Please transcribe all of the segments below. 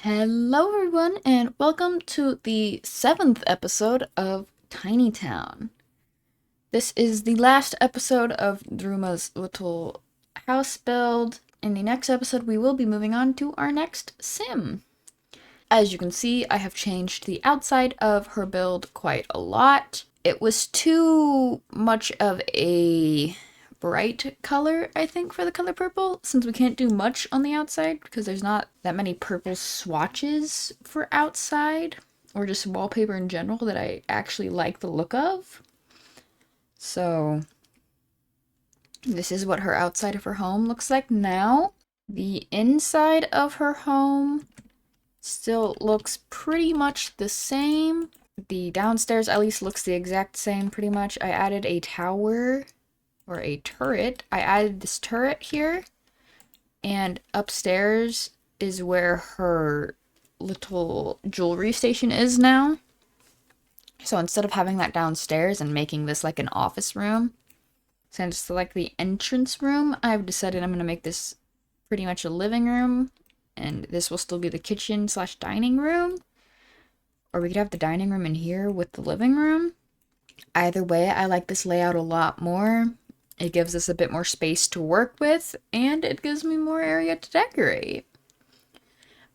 Hello, everyone, and welcome to the 7th episode of Tiny Town. This is the last episode of Druma's little house build. In the next episode, we will be moving on to our next sim. As you can see, I have changed the outside of her build quite a lot. It was too much of a bright color, I think, for the color purple, since we can't do much on the outside because there's not that many purple swatches for outside or just wallpaper in general that I actually like the look of. So this is what her outside of her home looks like now. The inside of her home still looks pretty much the same. The downstairs at least looks the exact same pretty much. I added a tower or a turret. I added this turret here, and upstairs is where her little jewelry station is now. So instead of having that downstairs and making this like an office room, since it's like the entrance room, I've decided I'm going to make this pretty much a living room, and this will still be the kitchen slash dining room. Or we could have the dining room in here with the living room. Either way, I like this layout a lot more. It gives us a bit more space to work with, and it gives me more area to decorate.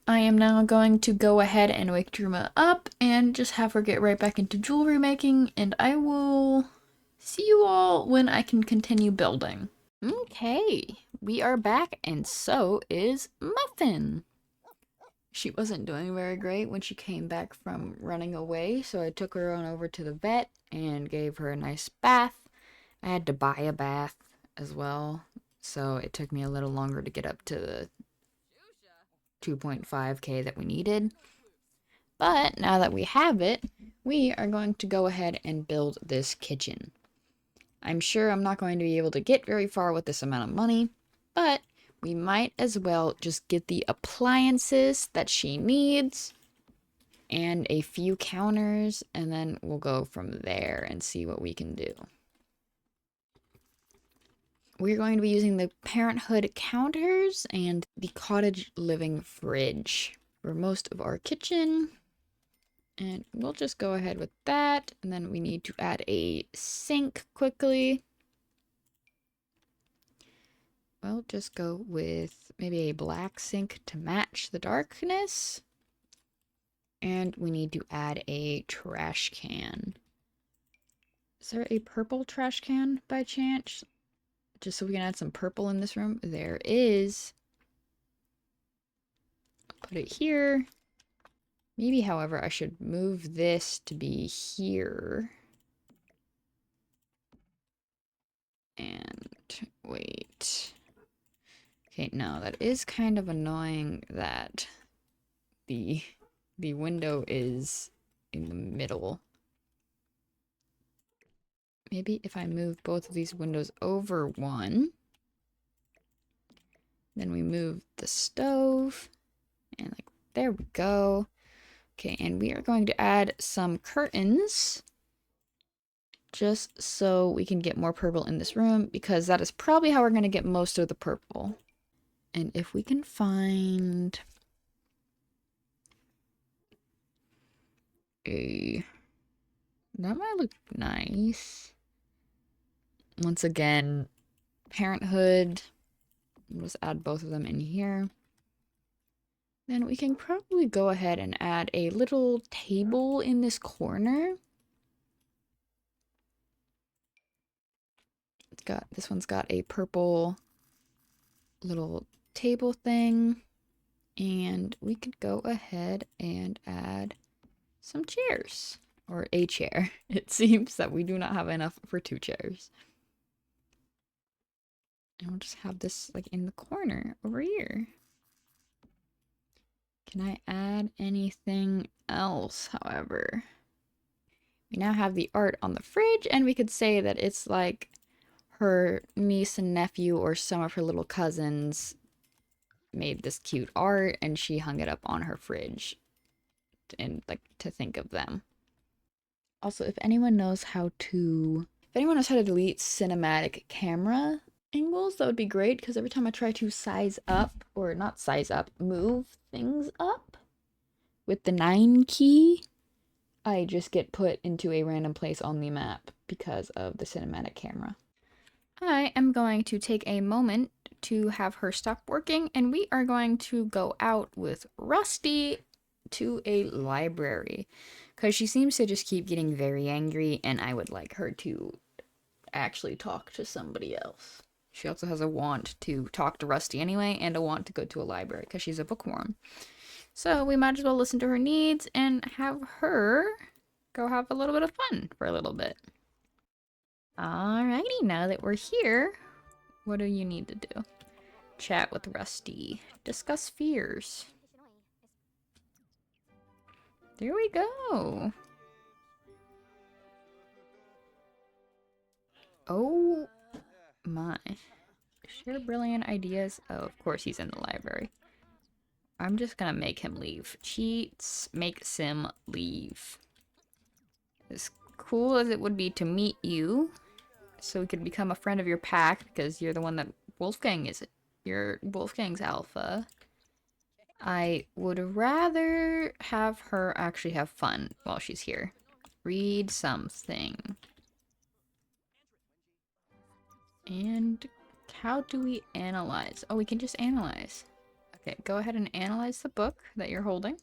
I am now going to go ahead and wake Druma up and just have her get right back into jewelry making, and I will see you all when I can continue building. Okay, we are back, and so is Muffin. She wasn't doing very great when she came back from running away, so I took her on over to the vet and gave her a nice bath. I had to buy a bath as well, so it took me a little longer to get up to the 2.5k that we needed. But now that we have it, we are going to go ahead and build this kitchen. I'm sure I'm not going to be able to get very far with this amount of money, but we might as well just get the appliances that she needs and a few counters, and then we'll go from there and see what we can do. We're going to be using the Parenthood counters and the Cottage Living fridge for most of our kitchen. And we'll just go ahead with that. And then we need to add a sink quickly. We'll just go with maybe a black sink to match the darkness. And we need to add a trash can. Is there a purple trash can by chance? Just so we can add some purple in this room. There is. Put it here. Maybe, however, I should move this to be here. And wait. Okay, no, that is kind of annoying that the window is in the middle. Maybe if I move both of these windows over one, then we move the stove, and like, there we go. Okay, and we are going to add some curtains just so we can get more purple in this room, because that is probably how we're going to get most of the purple. And if we can find a... that might look nice. Once again, Parenthood. We'll just add both of them in here. Then we can probably go ahead and add a little table in this corner. This one's got a purple little table thing. And we could go ahead and add some chairs. Or a chair. It seems that we do not have enough for 2 chairs. And we'll just have this like in the corner over here. Can I add anything else, however? We now have the art on the fridge, and we could say that it's like her niece and nephew or some of her little cousins made this cute art, and she hung it up on her fridge and like to think of them. Also, if anyone knows how to delete cinematic camera angles, that would be great, because every time I try to size up, or not size up, move things up, with the 9 key, I just get put into a random place on the map because of the cinematic camera. I am going to take a moment to have her stop working, and we are going to go out with Rusty to a library because she seems to just keep getting very angry, and I would like her to actually talk to somebody else. She also has a want to talk to Rusty anyway, and a want to go to a library because she's a bookworm. So we might as well listen to her needs and have her go have a little bit of fun for a little bit. Alrighty, now that we're here, what do you need to do? Chat with Rusty. Discuss fears. There we go. Oh my. Share brilliant ideas. Oh, of course he's in the library. I'm just gonna make him leave. Cheats make Sim leave. As cool as it would be to meet you, so we could become a friend of your pack, because you're the one that Wolfgang is. You're Wolfgang's alpha. I would rather have her actually have fun while she's here. Read something. And how do we analyze? Oh, we can just analyze. Okay, go ahead and analyze the book that you're holding.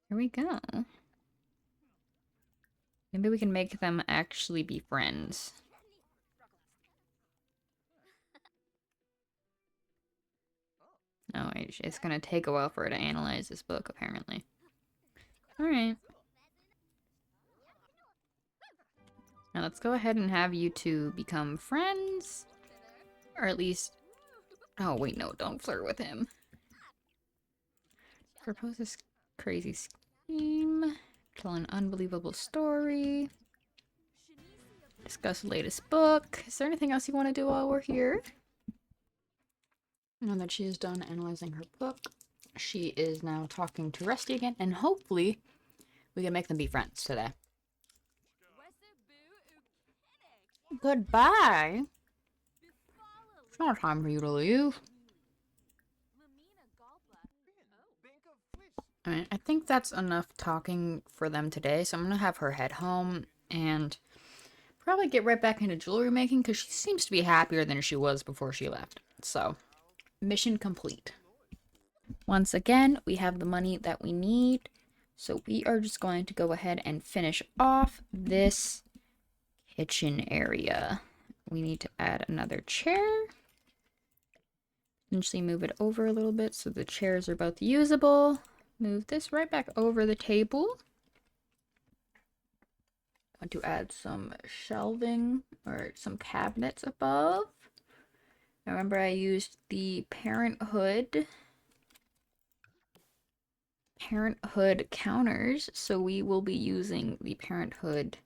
Here we go. Maybe we can make them actually be friends. No, it's gonna take a while for her to analyze this book, apparently. Alright. Now let's go ahead and have you two become friends. Or at least... Oh, wait, no, don't flirt with him. Propose this crazy scheme. Tell an unbelievable story. Discuss the latest book. Is there anything else you want to do while we're here? Now that she is done analyzing her book, she is now talking to Rusty again, and hopefully we can make them be friends today. Goodbye! It's not time for you to leave. Alright, I think that's enough talking for them today, so I'm gonna have her head home and probably get right back into jewelry making because she seems to be happier than she was before she left. So, mission complete. Once again, we have the money that we need, so we are just going to go ahead and finish off this kitchen area. We need to add another chair. Eventually move it over a little bit so the chairs are both usable. Move this right back over the table. Want to add some shelving or some cabinets above. Remember, I used the Parenthood counters, so we will be using the Parenthood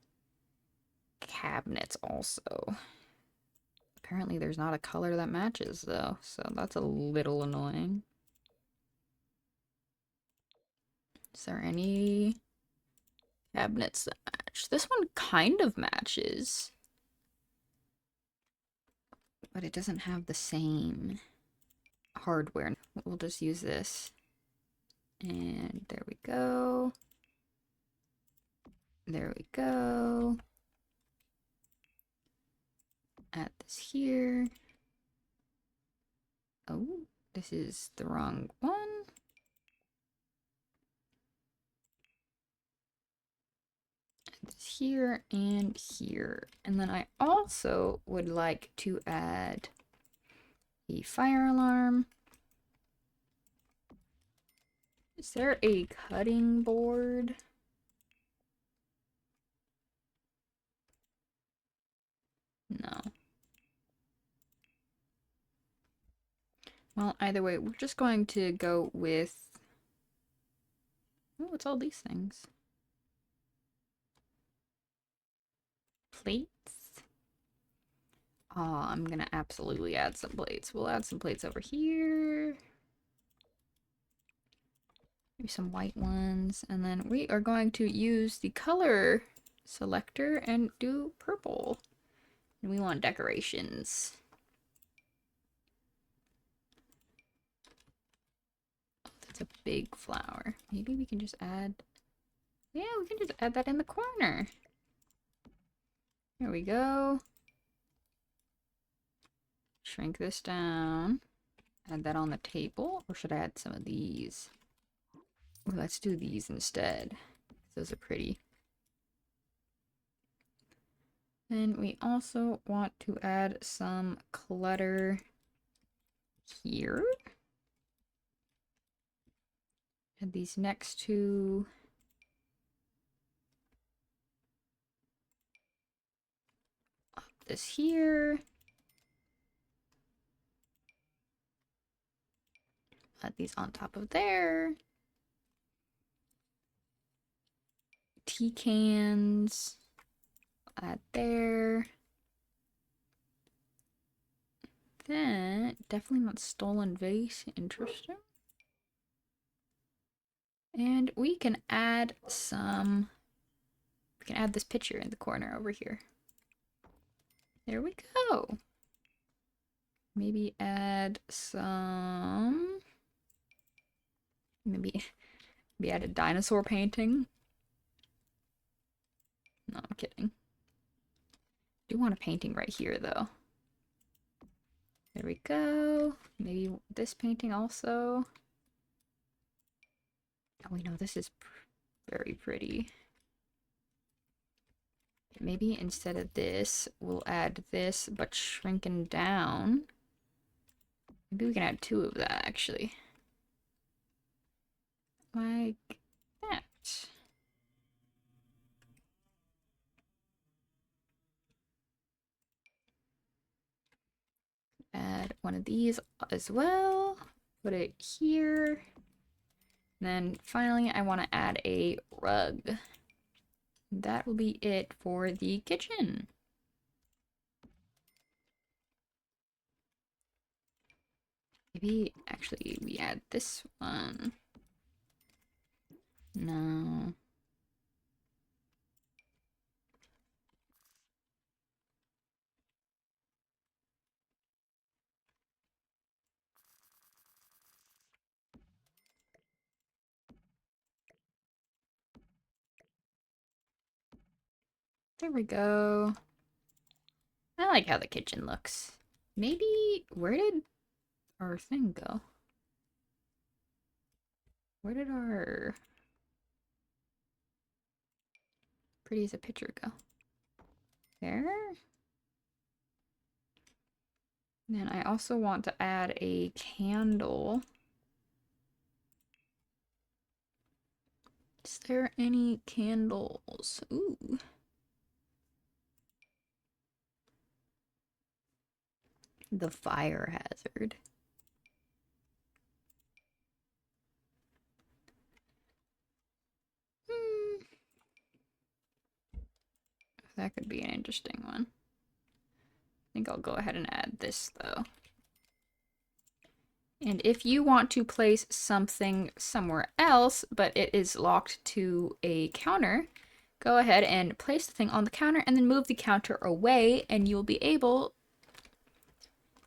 cabinets also. Apparently there's not a color that matches though, so that's a little annoying. Is there any cabinets that match? This one kind of matches, but it doesn't have the same hardware. We'll just use this. And there we go. There we go. Add this here. Oh, this is the wrong one. Add this here and here. And then I also would like to add a fire alarm. Is there a cutting board? No. Well, either way, we're just going to go with... Oh, what's all these things? Plates? Oh, I'm gonna absolutely add some plates. We'll add some plates over here. Maybe some white ones. And then we are going to use the color selector and do purple. And we want decorations. big flower. Maybe we can just add... Yeah, we can just add that in the corner. There we go. Shrink this down. Add that on the table. Or should I add some of these? Well, let's do these instead. Those are pretty. Then we also want to add some clutter here. Add these next to... this here. Add these on top of there. Tea cans. Add there. Then, definitely not stolen vase. Interesting. And we can add some... we can add this picture in the corner over here. There we go. Maybe add some... maybe add a dinosaur painting. No, I'm kidding. I do want a painting right here, though. There we go. Maybe this painting also. Oh, we know this is very pretty. Maybe instead of this, we'll add this, but shrinking down. Maybe we can add 2 of that, actually. Like that. Add one of these as well. Put it here. And then finally, I want to add a rug. That will be it for the kitchen. Maybe actually we add this one. No. There we go. I like how the kitchen looks. Maybe, where did our thing go? Where did our pretty as a picture go? There? Then I also want to add a candle. Is there any candles? Ooh. The fire hazard. That could be an interesting one. I think I'll go ahead and add this, though. And if you want to place something somewhere else, but it is locked to a counter, go ahead and place the thing on the counter and then move the counter away, and you'll be able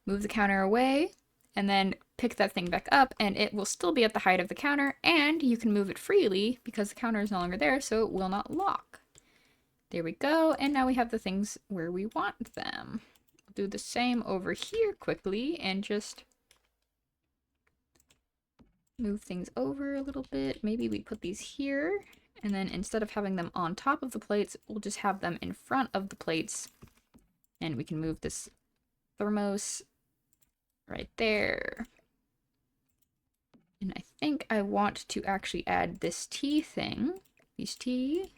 move the counter away and then pick that thing back up, and it will still be at the height of the counter, and you can move it freely because the counter is no longer there, so it will not lock. There we go, and now we have the things where we want them. I'll do the same over here quickly and just move things over a little bit. Maybe we put these here, and then instead of having them on top of the plates, we'll just have them in front of the plates, and we can move this thermos right there. And I think I want to actually add this tea thing, these tea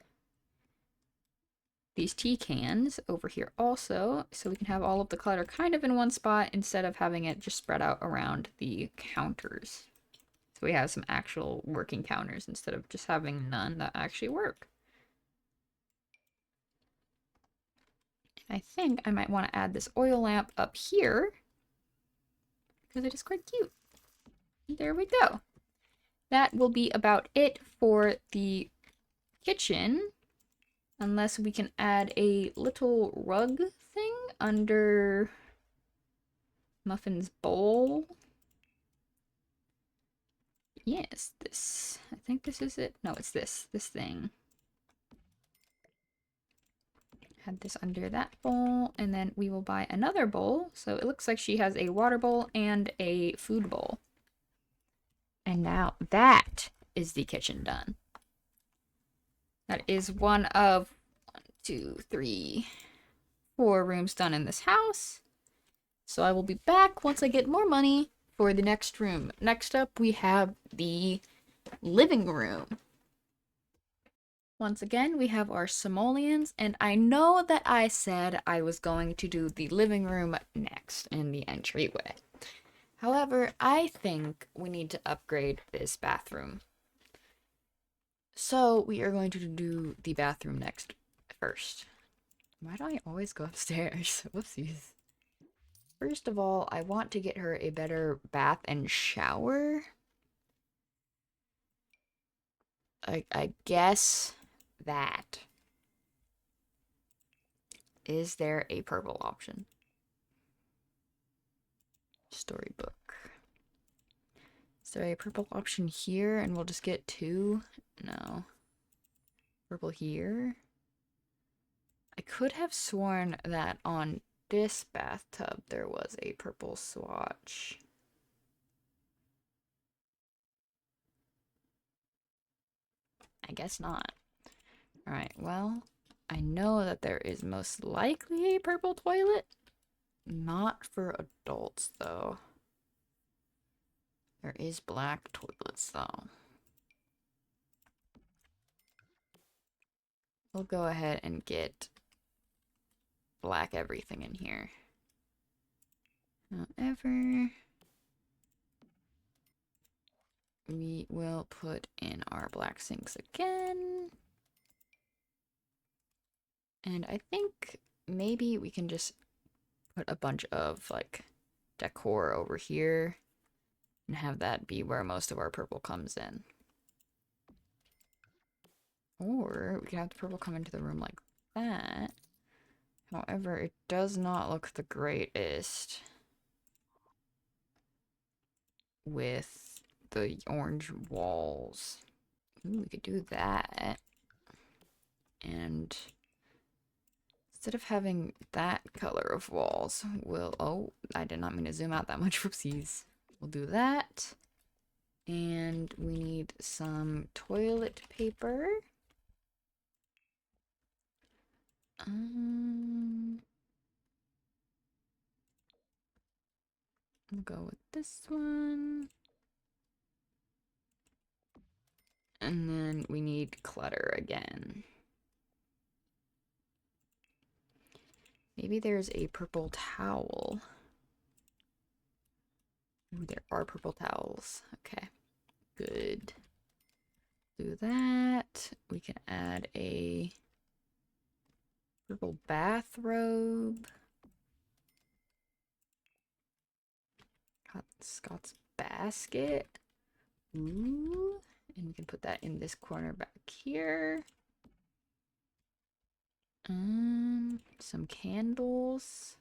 cans over here also, so we can have all of the clutter kind of in one spot instead of having it just spread out around the counters. So we have some actual working counters instead of just having none that actually work. I think I might want to add this oil lamp up here because it is quite cute. There we go. That will be about it for the kitchen. Unless we can add a little rug thing under Muffin's bowl. Yes, this. I think this is it. No, it's this. This thing. Had this under that bowl, and then we will buy another bowl. So it looks like she has a water bowl and a food bowl. And now that is the kitchen done. That is one of 1, 2, 3, 4 rooms done in this house. So I will be back once I get more money for the next room. Next up, we have the living room. Once again, we have our simoleons, and I know that I said I was going to do the living room next in the entryway. However, I think we need to upgrade this bathroom. So we are going to do the bathroom next first. Why do I always go upstairs? Whoopsies. First of all, I want to get her a better bath and shower. I guess that. Is there a purple option? Storybook. Is there a purple option here and we'll just get 2? No. Purple here. I could have sworn that on this bathtub there was a purple swatch. I guess not. Alright, well, I know that there is most likely a purple toilet. Not for adults, though. There is black toilets, though. We'll go ahead and get black everything in here. However, we will put in our black sinks again. And I think maybe we can just put a bunch of, like, decor over here and have that be where most of our purple comes in. Or we can have the purple come into the room like that. However, it does not look the greatest with the orange walls. Ooh, we could do that. And instead of having that color of walls, we'll... Oh, I did not mean to zoom out that much. Whoopsies. We'll do that. And we need some toilet paper. We'll go with this one. And then we need clutter again. Maybe there's a purple towel. Ooh, there are purple towels. Okay, good. Do that. We can add a purple bathrobe. Got Scott's basket. Ooh. And we can put that in this corner back here. Some candles.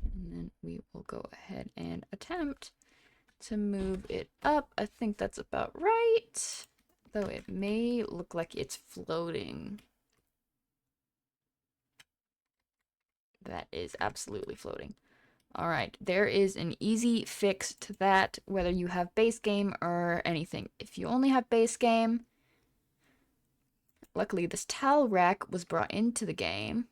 And then we will go ahead and attempt to move it up. I think that's about right. Though it may look like it's floating. That is absolutely floating. Alright, there is an easy fix to that, whether you have base game or anything. If you only have base game, luckily this towel rack was brought into the game,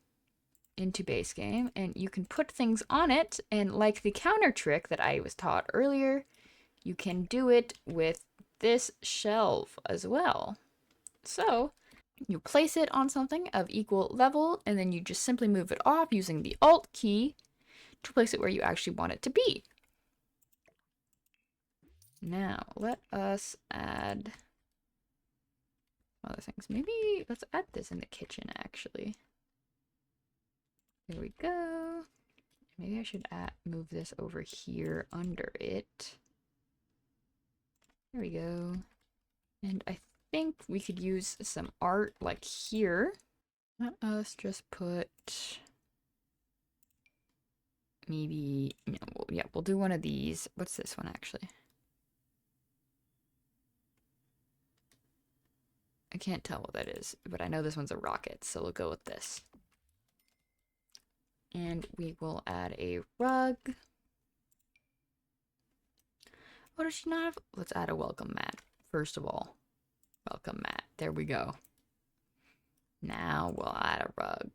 into base game, and you can put things on it, and like the counter trick that I was taught earlier, you can do it with this shelf as well. So, you place it on something of equal level, and then you just simply move it off using the Alt key to place it where you actually want it to be. Now, let us add other things. Maybe let's add this in the kitchen, actually. There we go. Maybe I should move this over here under it. There we go. And I think we could use some art like here. Let us just put maybe, yeah, we'll do one of these. What's this one, actually? I can't tell what that is, but I know this one's a rocket, so we'll go with this. And we will add a rug. What does she not have? Let's add a welcome mat, first of all. Welcome mat. There we go. Now we'll add a rug.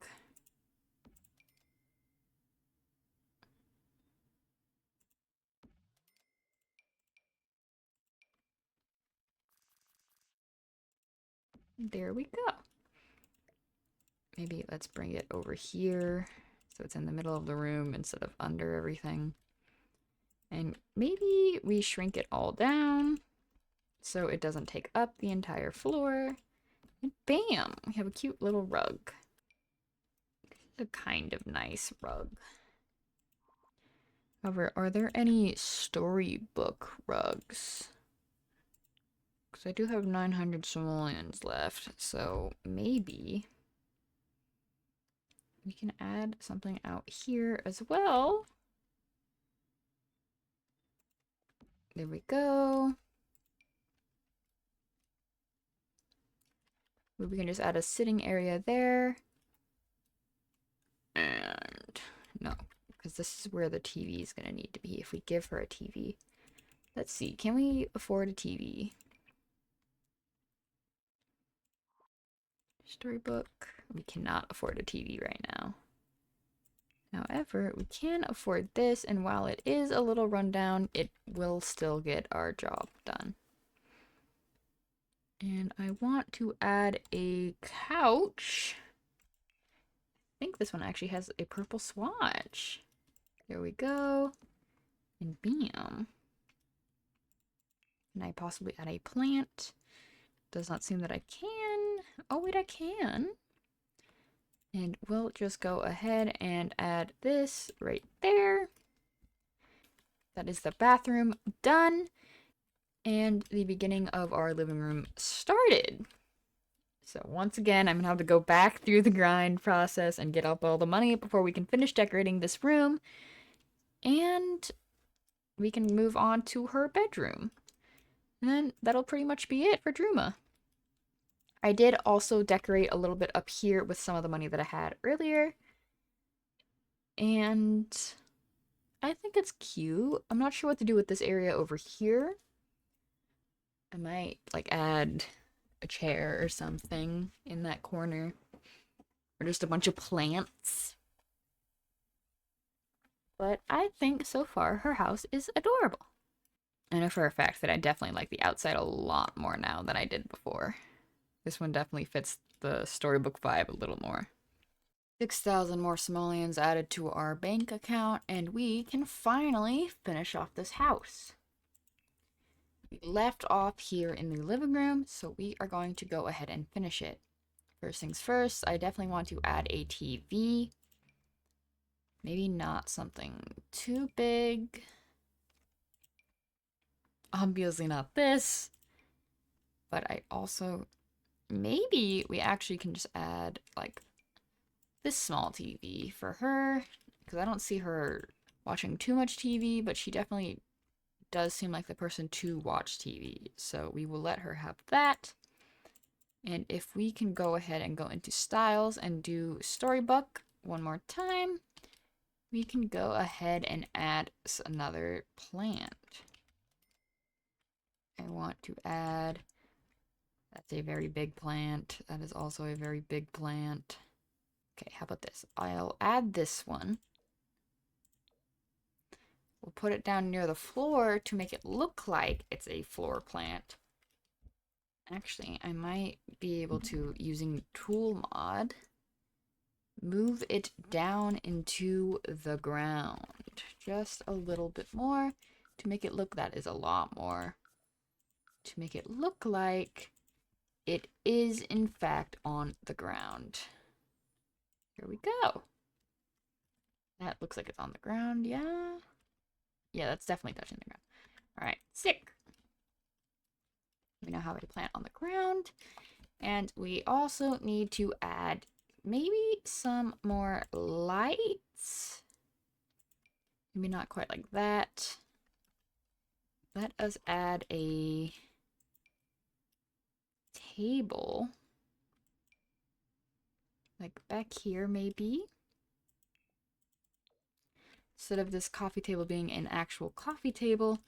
There we go. Maybe let's bring it over here so it's in the middle of the room instead of under everything. And maybe we shrink it all down so it doesn't take up the entire floor. And bam! We have a cute little rug. A kind of nice rug. However, are there any storybook rugs? Because I do have 900 simoleons left, so maybe we can add something out here as well. There we go. We can just add a sitting area there. And no, because this is where the TV is going to need to be if we give her a TV. Let's see, can we afford a TV? Storybook. We cannot afford a TV right now. However, we can afford this, and while it is a little rundown, it will still get our job done. And I want to add a couch. I think this one actually has a purple swatch. There we go. And bam. Can I possibly add a plant? Does not seem that I can. Oh, wait, I can. And we'll just go ahead and add this right there. That is the bathroom done. And the beginning of our living room started. So once again, I'm going to have to go back through the grind process and get up all the money before we can finish decorating this room. And we can move on to her bedroom. And then that'll pretty much be it for Druma. I did also decorate a little bit up here with some of the money that I had earlier. And I think it's cute. I'm not sure what to do with this area over here. I might like add a chair or something in that corner. Or just a bunch of plants. But I think so far her house is adorable. I know for a fact that I definitely like the outside a lot more now than I did before. This one definitely fits the storybook vibe a little more. 6,000 more simoleons added to our bank account, and we can finally finish off this house. We left off here in the living room, so we are going to go ahead and finish it. First things first, I definitely want to add a TV. Maybe not something too big. Obviously not this. But I also... Maybe we actually can just add, like, this small TV for her. Because I don't see her watching too much TV, but she definitely does seem like the person to watch TV. So we will let her have that. And if we can go ahead and go into styles and do storybook one more time, we can go ahead and add another plant. I want to add, that's a very big plant. That is also a very big plant. Okay, how about this? I'll add this one. We'll put it down near the floor to make it look like it's a floor plant. Actually, I might be able to, using tool mod, move it down into the ground. Just a little bit more to make it look, that is a lot more. To make it look like it is in fact on the ground. Here we go. That looks like it's on the ground, yeah. Yeah, that's definitely touching the ground. Alright, sick. We now have a plant on the ground. And we also need to add maybe some more lights. Maybe not quite like that. Let us add a table. Like back here, maybe. Instead of this coffee table being an actual coffee table,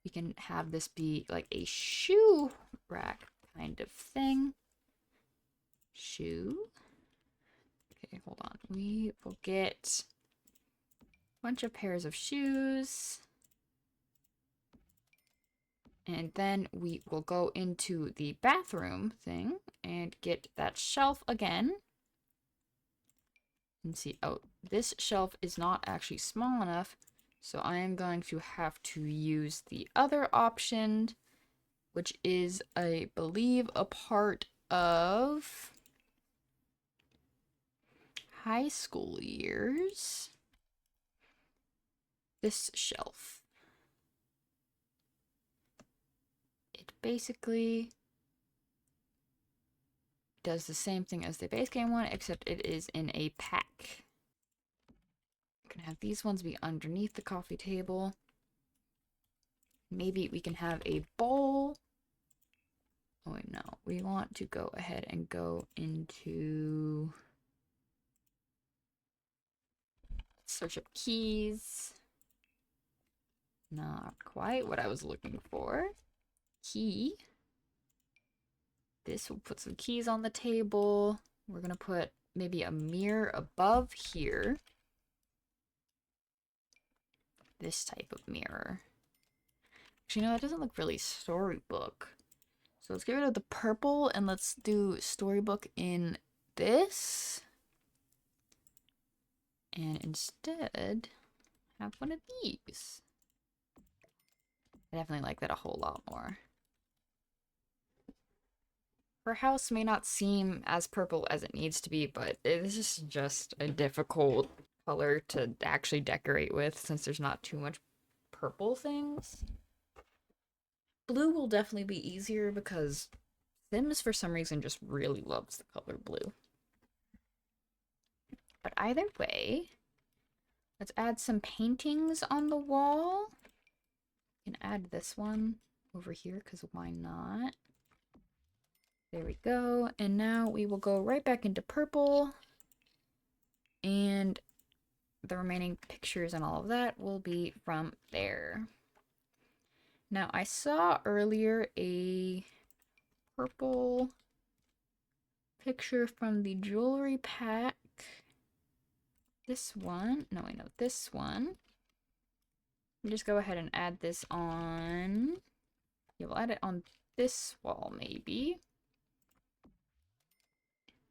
we can have this be like a shoe rack kind of thing. Shoe. Okay, hold on. We will get a bunch of pairs of shoes. And then we will go into the bathroom thing and get that shelf again. And see, oh, this shelf is not actually small enough. So I am going to have to use the other option, which is, I believe, a part of high school years. This shelf. It basically does the same thing as the base game one, except it is in a pack. I'm gonna have these ones be underneath the coffee table. Maybe we can have a bowl. Oh wait, no. We want to go ahead and go into search up keys. Not quite what I was looking for. Key. This will put some keys on the table. We're gonna put maybe a mirror above here. This type of mirror. Actually, no, that doesn't look really storybook. So let's get rid of the purple and let's do storybook in this. And instead, have one of these. I definitely like that a whole lot more. Her house may not seem as purple as it needs to be, but this is just a difficult color to actually decorate with since there's not too much purple things. Blue will definitely be easier because Sims, for some reason, just really loves the color blue. But either way, let's add some paintings on the wall. We can add this one over here because why not? There we go. And now we will go right back into purple. And the remaining pictures and all of that will be from there. Now, I saw earlier a purple picture from the jewelry pack. This one. No, wait, no, this one. Just go ahead and add this on. Yeah, we'll add it on this wall, maybe.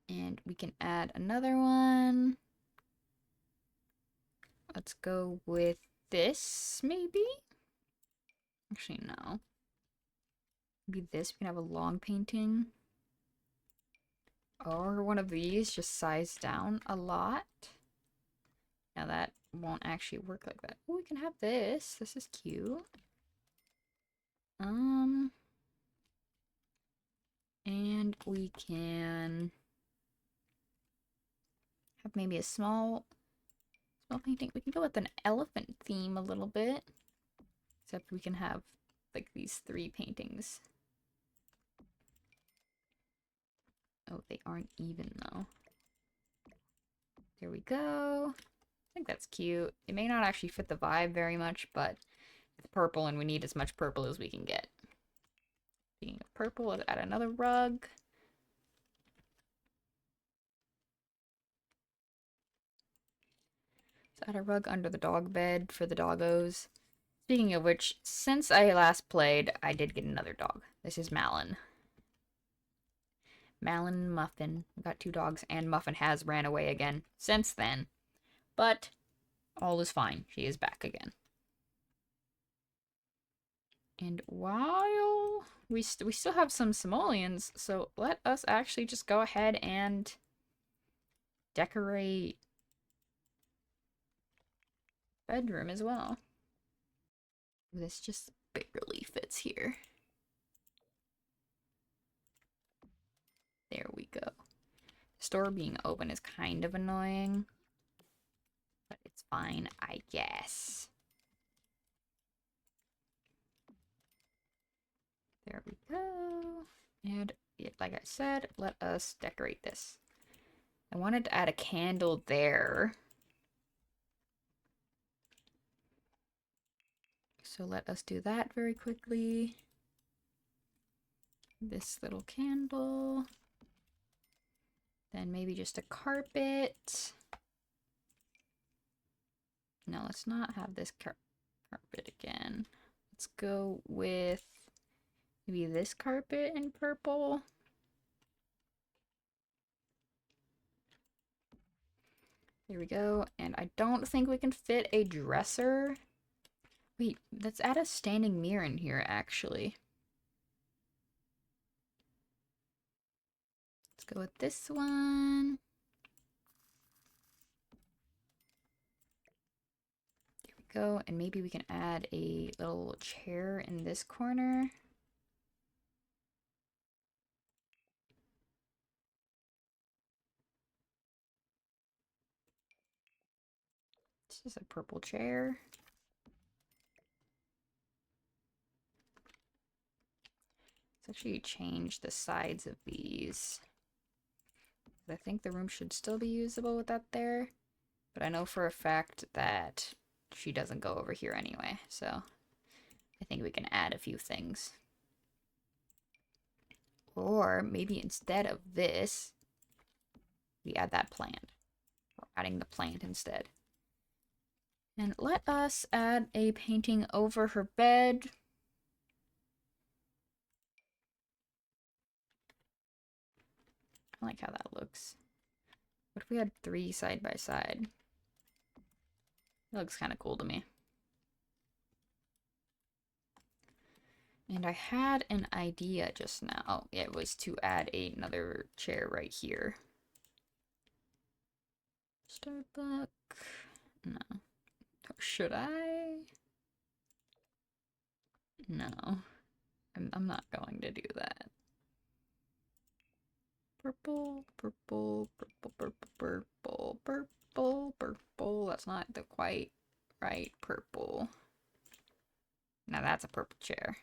And we can add another one. Let's go with this, maybe? Actually, no. Maybe this. We can have a long painting. Or one of these, just sized down a lot. Now that won't actually work like that. Oh, we can have this. This is cute. And we can have maybe a small painting. We can go with an elephant theme a little bit. Except we can have like these 3 paintings. Oh, they aren't even though. There we go. I think that's cute. It may not actually fit the vibe very much, but it's purple and we need as much purple as we can get. Speaking of purple, let's add another rug. Let's add a rug under the dog bed for the doggos. Speaking of which, since I last played, I did get another dog. This is Malin. Malin and Muffin. We got 2 dogs, and Muffin has ran away again since then. But all is fine. She is back again. And while we still have some simoleons, so let us actually just go ahead and decorate bedroom as well. This just barely fits here. There we go. The store being open is kind of annoying, but it's It's fine, I guess. There we go. And like I said, let us decorate this. I wanted to add a candle there. So let us do that very quickly. This little candle. Then maybe just a carpet. No, let's not have this carpet again. Let's go with maybe this carpet in purple. There we go. And I don't think we can fit a dresser. Wait, let's add a standing mirror in here, actually. Let's go with this one. There we go. And maybe we can add a little chair in this corner. This is a purple chair. Let's actually change the sides of these. I think the room should still be usable with that there. But I know for a fact that she doesn't go over here anyway. So I think we can add a few things. Or maybe instead of this, we add that plant. We're adding the plant instead. And let us add a painting over her bed. I like how that looks. What if we had 3 side by side? That looks kind of cool to me. And I had an idea just now. It was to add another chair right here. Starbuck. No. Or should I? No. I'm not going to do that. Purple, purple, purple, purple, purple, purple, purple. That's not the quite right purple. Now that's a purple chair.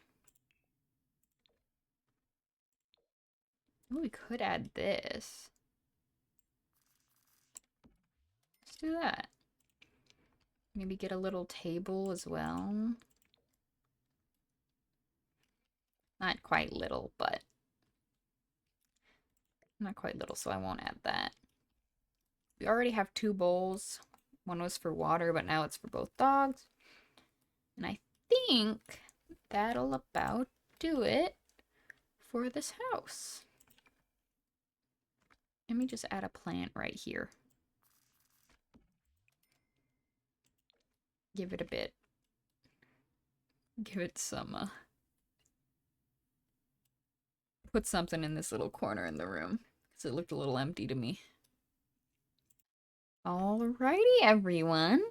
Oh, we could add this. Let's do that. Maybe get a little table as well. Not quite little, but not quite little, so I won't add that. We already have 2 bowls. One was for water, but now it's for both dogs. And I think that'll about do it for this house. Let me just add a plant right here. Give it a bit. Give it some, put something in this little corner in the room, because it looked a little empty to me. Alrighty, everyone.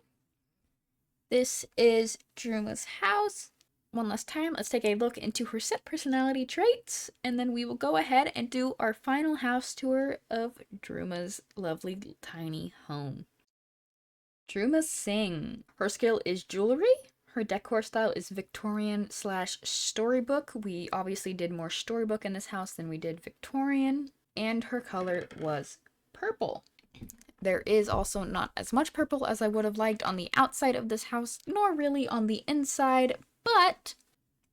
This is Druma's house. One last time, let's take a look into her set personality traits, and then we will go ahead and do our final house tour of Druma's lovely tiny home. Druma Singh. Her skill is jewelry. Her decor style is Victorian / storybook. We obviously did more storybook in this house than we did Victorian. And her color was purple. There is also not as much purple as I would have liked on the outside of this house, nor really on the inside, but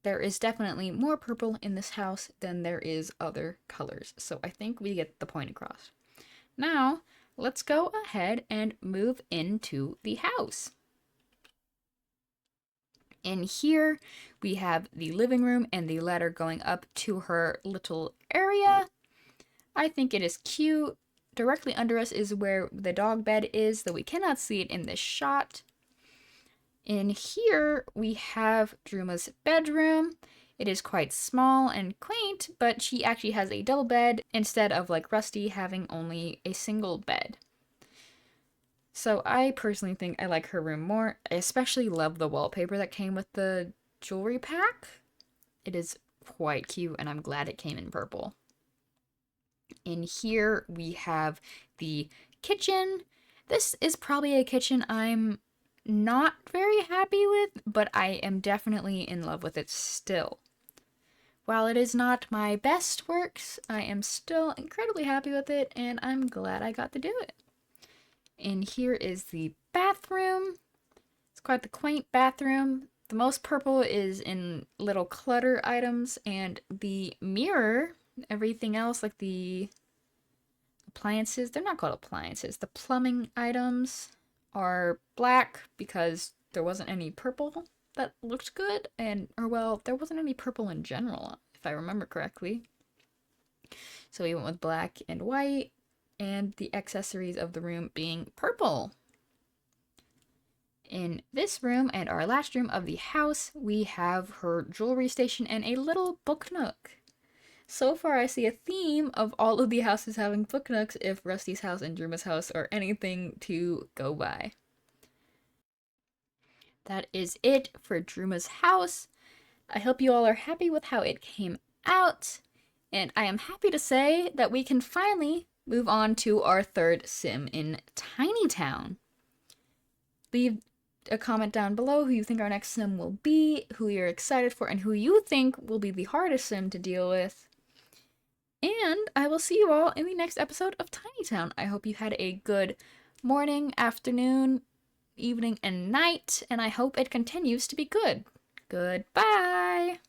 there is definitely more purple in this house than there is other colors. So I think we get the point across. Now, let's go ahead and move into the house. In here, we have the living room and the ladder going up to her little area. I think it is cute. Directly under us is where the dog bed is, though we cannot see it in this shot. In here, we have Druma's bedroom. It is quite small and quaint, but she actually has a double bed instead of like Rusty having only a single bed. So I personally think I like her room more. I especially love the wallpaper that came with the jewelry pack. It is quite cute, and I'm glad it came in purple. In here, we have the kitchen. This is probably a kitchen I'm not very happy with, but I am definitely in love with it still. While it is not my best works, I am still incredibly happy with it, and I'm glad I got to do it. And here is the bathroom. It's quite the quaint bathroom. The most purple is in little clutter items, and the mirror, everything else like the appliances, they're not called appliances, the plumbing items are black because there wasn't any purple that looked good, or well, there wasn't any purple in general, if I remember correctly. So we went with black and white, and the accessories of the room being purple. In this room and our last room of the house, we have her jewelry station and a little book nook. So far, I see a theme of all of the houses having book nooks if Rusty's house and Druma's house are anything to go by. That is it for Druma's house. I hope you all are happy with how it came out, and I am happy to say that we can finally move on to our third sim in Tiny Town. Leave a comment down below who you think our next sim will be, who you're excited for, and who you think will be the hardest sim to deal with. And I will see you all in the next episode of Tiny Town. I hope you had a good morning, afternoon, evening, and night, and I hope it continues to be good. Goodbye!